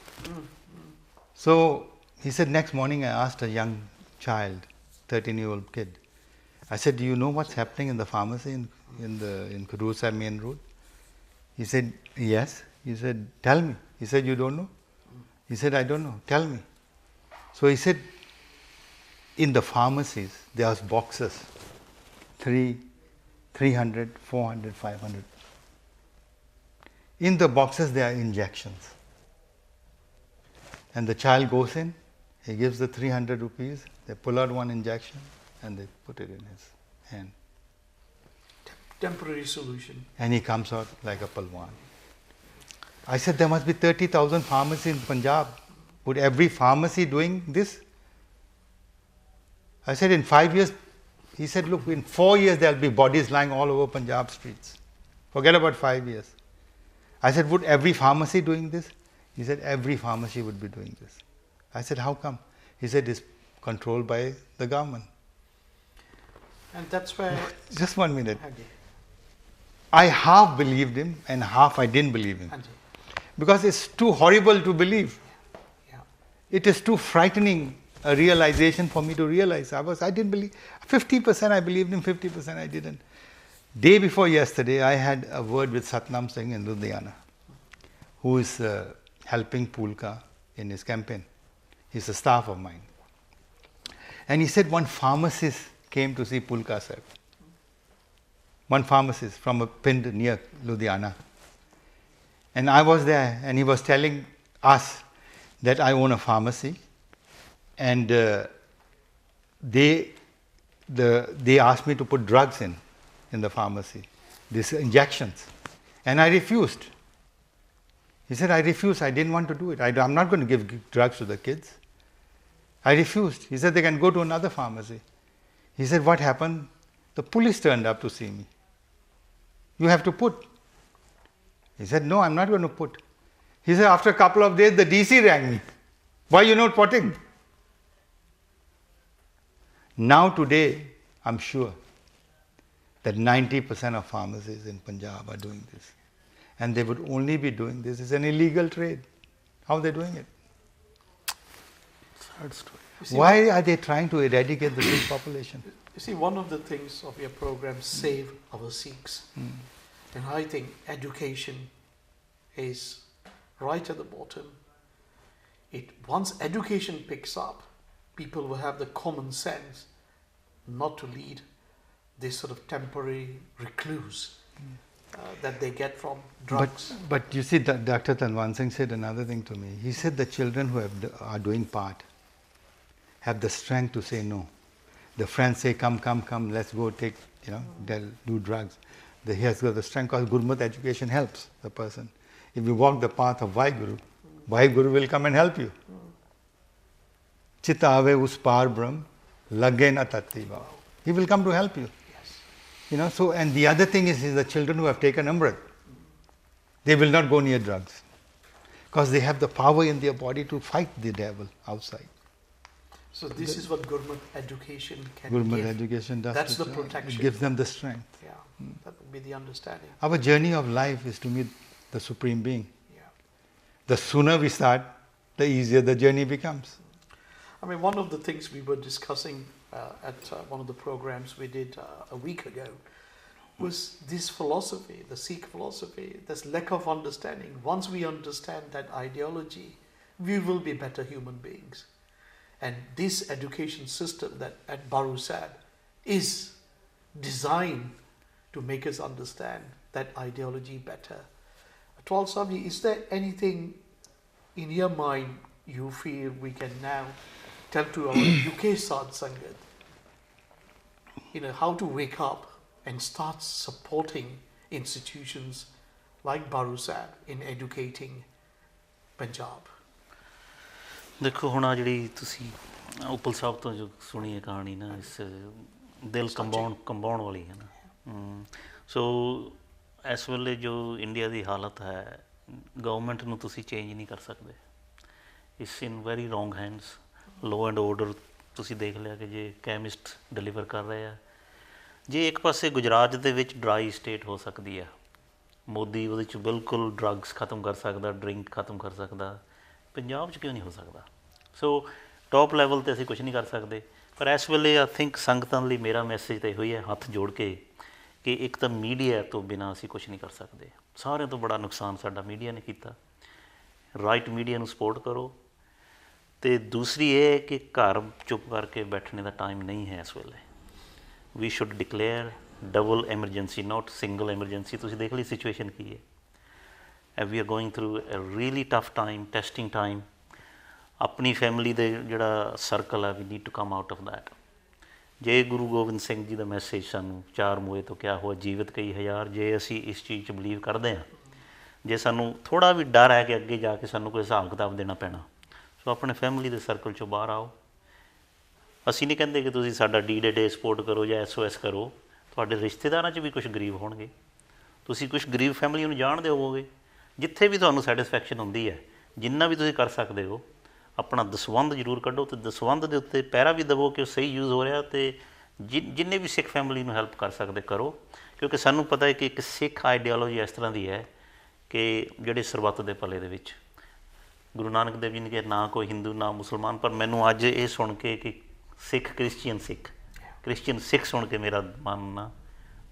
So he said, next morning I asked a young child, 13-year-old kid, I said, do you know what's happening in the pharmacy in Khadur Sahib main road? He said, yes. He said, tell me. He said, you don't know? He said, I don't know. Tell me. So he said, in the pharmacies, there are boxes, 300, 400, 500. In the boxes, there are injections. And the child goes in, he gives the 300 rupees, they pull out one injection and they put it in his hand. Temporary solution. And he comes out like a Palwan. I said, there must be 30,000 pharmacies in Punjab. Would every pharmacy doing this? I said, in 5 years, he said, look, in 4 years there will be bodies lying all over Punjab streets. Forget about 5 years. I said, would every pharmacy doing this? He said, every pharmacy would be doing this. I said, how come? He said, it's controlled by the government. And that's where... Just 1 minute. Andy. I half believed him and half I didn't believe him. Andy. Because it's too horrible to believe. Yeah. It is too frightening a realization for me to realize. I didn't believe. 50% I believed him, 50% I didn't. Day before yesterday, I had a word with Satnam Singh in Ludhiana, who is helping Pulka in his campaign. He's a staff of mine. And he said one pharmacist came to see Pulka Sahib. One pharmacist from a pind near Ludhiana. And I was there and he was telling us that I own a pharmacy and they asked me to put drugs in the pharmacy, these injections. And I refused. He said, I refused. I didn't want to do it. I'm not going to give drugs to the kids. I refused. He said, they can go to another pharmacy. He said, what happened? The police turned up to see me. You have to put. He said, no, I'm not going to put. He said, after a couple of days, the DC rang me. Why are you not putting? Now today, I'm sure that 90% of pharmacies in Punjab are doing this. And they would only be doing this. It's an illegal trade. How are they doing it? Sad story. Why are they trying to eradicate the Sikh population? You see, one of the things of your program, Save Our Sikhs. And I think education is right at the bottom. Once education picks up, people will have the common sense not to lead this sort of temporary recluse that they get from drugs. But you see, Dr. Tanwan Singh said another thing to me. He said the children who are doing part have the strength to say no. The friends say, come, come, come, let's go take, they'll do drugs. He has got the strength because Gurmat education helps the person. If you walk the path of Vaheguru, Vaheguru will come and help you. Chitta ave us par brahm, lage na tatti bhav. He will come to help you. Yes. So, and the other thing is the children who have taken Amrit, they will not go near drugs because they have the power in their body to fight the devil outside. So this is what Gurmat education can Gurmat give. education does. That's the protection. It gives them the strength. Yeah, that would be the understanding. Our journey of life is to meet the Supreme Being. Yeah. The sooner we start, the easier the journey becomes. I mean, one of the things we were discussing at one of the programs we did a week ago was this philosophy, the Sikh philosophy, this lack of understanding. Once we understand that ideology, we will be better human beings. And this education system that at Barusad is designed to make us understand that ideology better. Atwal Sabji, is there anything in your mind you feel we can now tell to our UK Sadh Sangat, how to wake up and start supporting institutions like Barusad in educating Punjab? ਦੇਖੋ ਹੁਣ ਆ ਜਿਹੜੀ ਤੁਸੀਂ ਉਪਲ ਸਾਹਿਬ ਤੋਂ ਜੋ ਸੁਣੀ ਹੈ ਕਹਾਣੀ ਨਾ ਇਸ ਦਿਲ ਕੰਬਾਉਣ ਵਾਲੀ ਹੈ ਨਾ ਸੋ ਇਸ ਵੇਲੇ ਜੋ ਇੰਡੀਆ ਦੀ ਹਾਲਤ ਹੈ ਗਵਰਨਮੈਂਟ ਨੂੰ ਤੁਸੀਂ ਚੇਂਜ ਨਹੀਂ ਕਰ ਸਕਦੇ it's in very wrong hands law and order ਤੁਸੀਂ ਦੇਖ ਲਿਆ ਕਿ ਜੇ ਕੈਮਿਸਟ ਡਿਲੀਵਰ ਕਰ ਰਹੇ ਆ ਜੇ ਇੱਕ ਪਾਸੇ ਗੁਜਰਾਤ ਦੇ ਵਿੱਚ ਡਰਾਈ ਸਟੇਟ ਹੋ ਸਕਦੀ ਆ ਮੋਦੀ ਉਹਦੇ 'ਚ ਬਿਲਕੁਲ ਡਰੱਗਸ ਖਤਮ ਕਰ ਸਕਦਾ ਡਰਿੰਕ ਖਤਮ ਕਰ ਸਕਦਾ ਪੰਜਾਬ 'ਚ ਕਿਉਂ ਨਹੀਂ ਹੋ ਸਕਦਾ ਸੋ ਟੌਪ ਲੈਵਲ 'ਤੇ ਅਸੀਂ ਕੁਝ ਨਹੀਂ ਕਰ ਸਕਦੇ ਪਰ ਇਸ ਵੇਲੇ ਆਈ ਥਿੰਕ ਸੰਗਤਾਂ ਲਈ ਮੇਰਾ ਮੈਸੇਜ ਤਾਂ ਇਹੋ ਹੀ ਹੈ ਹੱਥ ਜੋੜ ਕੇ ਕਿ ਇੱਕ ਤਾਂ ਮੀਡੀਆ ਤੋਂ ਬਿਨਾਂ ਅਸੀਂ ਕੁਝ ਨਹੀਂ ਕਰ ਸਕਦੇ ਸਾਰਿਆਂ ਤੋਂ ਬੜਾ ਨੁਕਸਾਨ ਸਾਡਾ ਮੀਡੀਆ ਨੇ ਕੀਤਾ ਰਾਈਟ ਮੀਡੀਆ ਨੂੰ ਸਪੋਰਟ ਕਰੋ ਅਤੇ ਦੂਸਰੀ ਇਹ ਹੈ ਕਿ ਘਰ ਚੁੱਪ ਕਰਕੇ ਬੈਠਣੇ ਦਾ ਟਾਈਮ ਨਹੀਂ ਹੈ ਇਸ ਵੇਲੇ we should declare double emergency not single emergency ਤੁਸੀਂ ਦੇਖ ਲਈ ਸਿਚੁਏਸ਼ਨ ਕੀ ਹੈ we are going through a really tough time, testing time. ਆਪਣੀ ਫੈਮਿਲੀ ਦੇ ਜਿਹੜਾ ਸਰਕਲ ਹੈ we need to come out of that ਜੇ ਗੁਰੂ ਗੋਬਿੰਦ ਸਿੰਘ ਜੀ ਦਾ ਮੈਸੇਜ ਸਾਨੂੰ ਚਾਰ ਮੋਏ ਤੋਂ ਕਿਆ ਹੋਇਆ ਜੀਵਤ ਕਈ ਹਜ਼ਾਰ ਜੇ ਅਸੀਂ ਇਸ ਚੀਜ਼ 'ਚ ਬਲੀਵ ਕਰਦੇ ਹਾਂ ਜੇ ਸਾਨੂੰ ਥੋੜ੍ਹਾ ਵੀ ਡਰ ਹੈ ਕਿ ਅੱਗੇ ਜਾ ਕੇ ਸਾਨੂੰ ਕੋਈ ਹਿਸਾਬ ਕਿਤਾਬ ਦੇਣਾ ਪੈਣਾ ਸੋ ਆਪਣੇ ਫੈਮਿਲੀ ਦੇ ਸਰਕਲ 'ਚੋਂ ਬਾਹਰ ਆਓ ਅਸੀਂ ਨਹੀਂ ਕਹਿੰਦੇ ਕਿ ਤੁਸੀਂ ਸਾਡਾ ਡੀ ਸਪੋਰਟ ਕਰੋ ਜਾਂ SOS ਕਰੋ ਤੁਹਾਡੇ ਰਿਸ਼ਤੇਦਾਰਾਂ 'ਚ ਵੀ ਕੁਛ ਗਰੀਬ ਹੋਣਗੇ ਤੁਸੀਂ ਕੁਛ ਗਰੀਬ ਫੈਮਿਲੀ ਨੂੰ ਜਾਣਦੇ ਹੋਵੋਗੇ ਜਿੱਥੇ ਵੀ ਤੁਹਾਨੂੰ ਸੈਟਿਸਫੈਕਸ਼ਨ ਹੁੰਦੀ ਹੈ ਜਿੰਨਾ ਵੀ ਤੁਸੀਂ ਕਰ ਸਕਦੇ ਹੋ ਆਪਣਾ ਦਸਵੰਧ ਜ਼ਰੂਰ ਕੱਢੋ ਅਤੇ ਦਸਵੰਧ ਦੇ ਉੱਤੇ ਪਹਿਰਾ ਵੀ ਦੇਵੋ ਕਿ ਉਹ ਸਹੀ ਯੂਜ਼ ਹੋ ਰਿਹਾ ਅਤੇ ਜਿੰਨੇ ਵੀ ਸਿੱਖ ਫੈਮਿਲੀ ਨੂੰ ਹੈਲਪ ਕਰ ਸਕਦੇ ਕਰੋ ਕਿਉਂਕਿ ਸਾਨੂੰ ਪਤਾ ਹੈ ਕਿ ਇੱਕ ਸਿੱਖ ਆਈਡੀਓਲੋਜੀ ਇਸ ਤਰ੍ਹਾਂ ਦੀ ਹੈ ਕਿ ਜਿਹੜੇ ਸਰਬੱਤ ਦੇ ਭਲੇ ਦੇ ਵਿੱਚ ਗੁਰੂ ਨਾਨਕ ਦੇਵ ਜੀ ਨੇ ਕਿਹਾ ਨਾ ਕੋਈ ਹਿੰਦੂ ਨਾ ਮੁਸਲਮਾਨ ਪਰ ਮੈਨੂੰ ਅੱਜ ਇਹ ਸੁਣ ਕੇ ਕਿ ਸਿੱਖ ਕ੍ਰਿਸਚੀਅਨ ਸਿੱਖ ਸੁਣ ਕੇ ਮੇਰਾ ਮਨ ਨਾ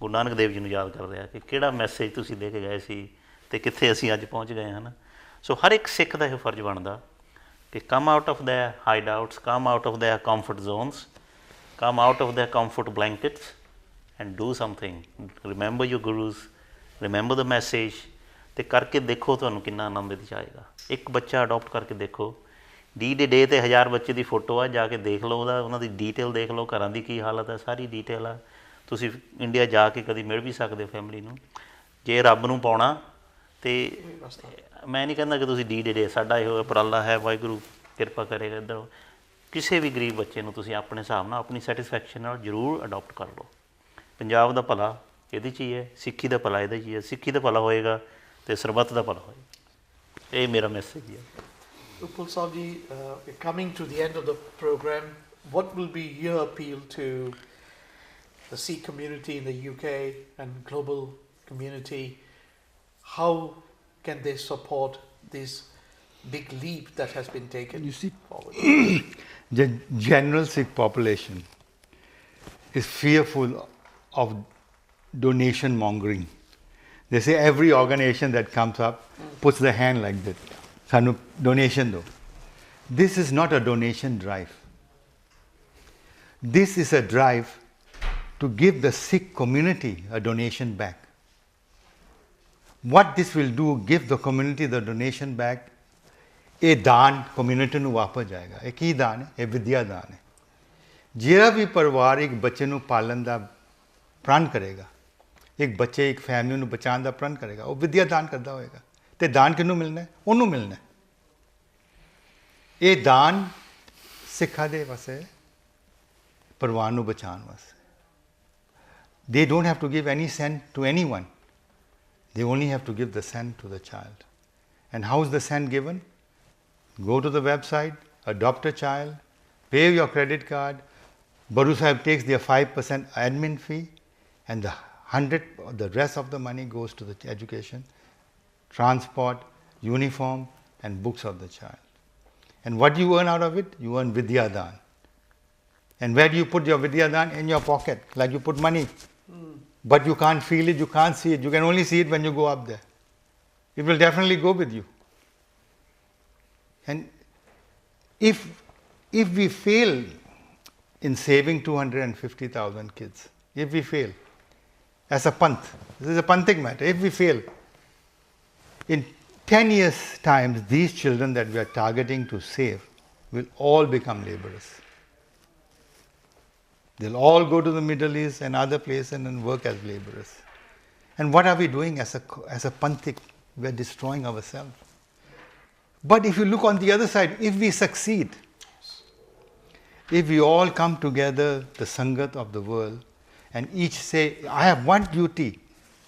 ਗੁਰੂ ਨਾਨਕ ਦੇਵ ਜੀ ਨੂੰ ਯਾਦ ਕਰ ਰਿਹਾ ਕਿ ਕਿਹੜਾ ਮੈਸੇਜ ਤੁਸੀਂ ਦੇ ਕੇ ਗਏ ਸੀ ਅਤੇ ਕਿੱਥੇ ਅਸੀਂ ਅੱਜ ਪਹੁੰਚ ਗਏ ਹਨ ਸੋ ਹਰ ਇੱਕ ਸਿੱਖ ਦਾ ਇਹ ਫਰਜ਼ ਬਣਦਾ ਕਿ ਕਮ out of there hide outs come out of there comfort zones come out of there comfort blankets and do something remember your ਗੁਰੂਜ਼ remember the message ਅਤੇ ਕਰਕੇ ਦੇਖੋ ਤੁਹਾਨੂੰ ਕਿੰਨਾ ਆਨੰਦ ਇਹਦੇ 'ਚ ਆਏਗਾ ਇੱਕ ਬੱਚਾ ਅਡੋਪਟ ਕਰਕੇ ਦੇਖੋ ਡੀ 'ਤੇ 1000 ਬੱਚੇ ਦੀ ਫੋਟੋ ਆ ਜਾ ਕੇ ਦੇਖ ਲਓ ਉਹਨਾਂ ਦੀ ਡੀਟੇਲ ਦੇਖ ਲਓ ਘਰਾਂ ਦੀ ਕੀ ਹਾਲਤ ਹੈ ਸਾਰੀ ਡੀਟੇਲ ਆ ਤੁਸੀਂ ਇੰਡੀਆ ਜਾ ਕੇ ਕਦੀ ਮਿਲ ਵੀ ਸਕਦੇ ਹੋ ਫੈਮਿਲੀ ਨੂੰ ਜੇ ਰੱਬ ਨੂੰ ਪਾਉਣਾ ਅਤੇ ਮੈਂ ਨਹੀਂ ਕਹਿੰਦਾ ਕਿ ਤੁਸੀਂ ਡੀ ਸਾਡਾ ਇਹੋ ਉਪਰਾਲਾ ਹੈ ਵਾਹਿਗੁਰੂ ਕਿਰਪਾ ਕਰੇਗਾ ਇੱਧਰ ਕਿਸੇ ਵੀ ਗਰੀਬ ਬੱਚੇ ਨੂੰ ਤੁਸੀਂ ਆਪਣੇ ਹਿਸਾਬ ਨਾਲ ਆਪਣੀ ਸੈਟਿਸਫੈਕਸ਼ਨ ਨਾਲ ਜ਼ਰੂਰ ਅਡੋਪਟ ਕਰ ਲਓ ਪੰਜਾਬ ਦਾ ਭਲਾ ਇਹਦੇ 'ਚ ਹੀ ਹੈ ਸਿੱਖੀ ਦਾ ਭਲਾ ਇਹਦੇ 'ਚ ਹੀ ਹੈ ਸਿੱਖੀ ਦਾ ਭਲਾ ਹੋਏਗਾ ਅਤੇ ਸਰਬੱਤ ਦਾ ਭਲਾ ਹੋਏਗਾ ਇਹ ਮੇਰਾ ਮੈਸੇਜ ਹੈ Upal Sabji, we're coming to the end of the program. What will be your appeal to the Sikh community in the UK and global community? How can they support this big leap that has been taken forward? The general Sikh population is fearful of donation mongering. They say every organization that comes up puts their hand like that. Sanu donation do. This is not a donation drive. This is a drive to give the Sikh community a donation back. What this will do, give the community the donation back. ਇਹ ਦਾਨ community ਨੂੰ ਵਾਪਸ ਜਾਏਗਾ ਇਹ ਕੀ ਦਾਨ ਹੈ ਇਹ ਵਿਦਿਆ ਦਾਨ ਹੈ ਜਿਹੜਾ ਵੀ ਪਰਿਵਾਰ ਇੱਕ ਬੱਚੇ ਨੂੰ ਪਾਲਣ ਦਾ ਪ੍ਰਣ ਕਰੇਗਾ, ਇੱਕ ਬੱਚੇ ਇੱਕ ਫੈਮਿਲੀ ਨੂੰ ਬਚਾਉਣ ਦਾ ਪ੍ਰਣ ਕਰੇਗਾ, ਉਹ ਵਿਦਿਆ ਦਾਨ ਕਰਦਾ ਹੋਏਗਾ। ਤੇ ਦਾਨ ਕਿਹਨੂੰ ਮਿਲਣਾ ਹੈ? ਉਹਨੂੰ ਮਿਲਣਾ ਹੈ। ਇਹ ਦਾਨ ਸਿੱਖਾਂ ਦੇ ਵਾਸਤੇ, ਪਰਿਵਾਰ ਨੂੰ ਬਚਾਉਣ ਵਾਸਤੇ। They don't have to give any cent to anyone. They only have to give the cent to the child. And how is the cent given? Go to the website, adopt a child, pay your credit card. Baru Sahib takes their 5% admin fee, and the rest of the money goes to the education, transport, uniform, and books of the child. And what do you earn out of it? You earn Vidya Dan. And where do you put your Vidya Dan? In your pocket, like you put money. But you can't feel it, you can't see it. You can only see it when you go up there. It will definitely go with you. And if we fail in saving 250,000 kids, if we fail as a panth, this is a panthic matter, if we fail, in 10 years' time, these children that we are targeting to save will all become laborers. They'll all go to the Middle East and other places and then work as laborers. And what are we doing as a panthic? We are destroying ourselves. But if you look on the other side, if we succeed, if we all come together, the Sangat of the world, and each say, I have one duty,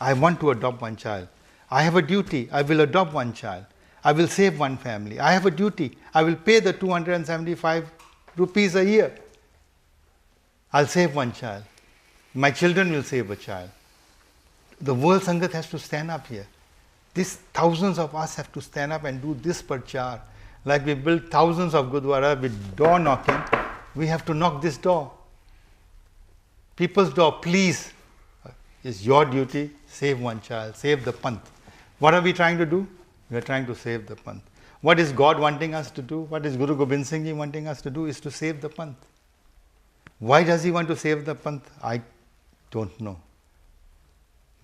I want to adopt one child. I have a duty, I will adopt one child. I will save one family. I have a duty, I will pay the 275 rupees a year. I'll save one child. My children will save a child. The world Sangat has to stand up here. Thousands of us have to stand up and do this prachar. Like we built thousands of Gurdwara with door knocking, we have to knock this door. People's door, please. It's your duty, save one child, save the Panth. What are we trying to do? We are trying to save the Panth. What is God wanting us to do? What is Guru Gobind Singh Ji wanting us to do? Is to save the Panth. Why does he want to save the Panth? I don't know.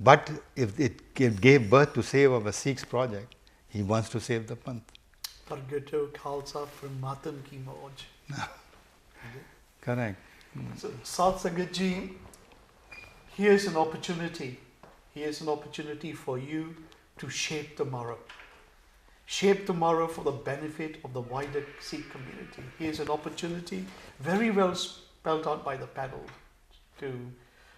But if it gave birth to save our Sikhs project, he wants to save the Panth. Pargato Khalsa from Matan Ki Moj. Correct. So, Sat Sangat Ji, here's an opportunity. Here's an opportunity for you to shape tomorrow. Shape tomorrow for the benefit of the wider Sikh community. Here's an opportunity, very well spelled out by the panel, to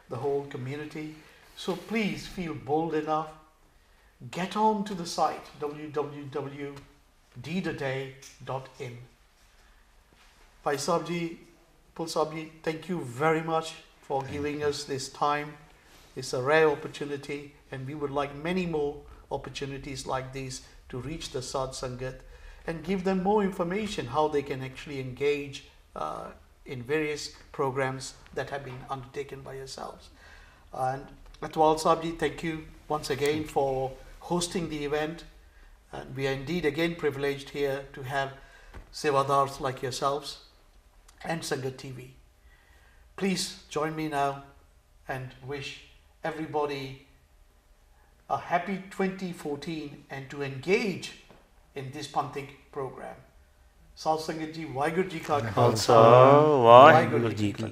the whole community. So please feel bold enough. Get on to the site www.deedaday.in. Bhai Sahib Ji, Pul Sahib Ji, thank you very much for giving us this time. It's a rare opportunity, and we would like many more opportunities like these to reach the Sadh Sangat and give them more information how they can actually engage in various programs that have been undertaken by yourselves. And Atwal Sahib Ji, thank you once again for hosting the event. And we are indeed again privileged here to have Sevadars like yourselves and Sangat TV. Please join me now and wish everybody a happy 2014 and to engage in this Panthic program. Sadh Sangat Ji, Waheguru Ji Ka Khalsa, Waheguru Ji Ki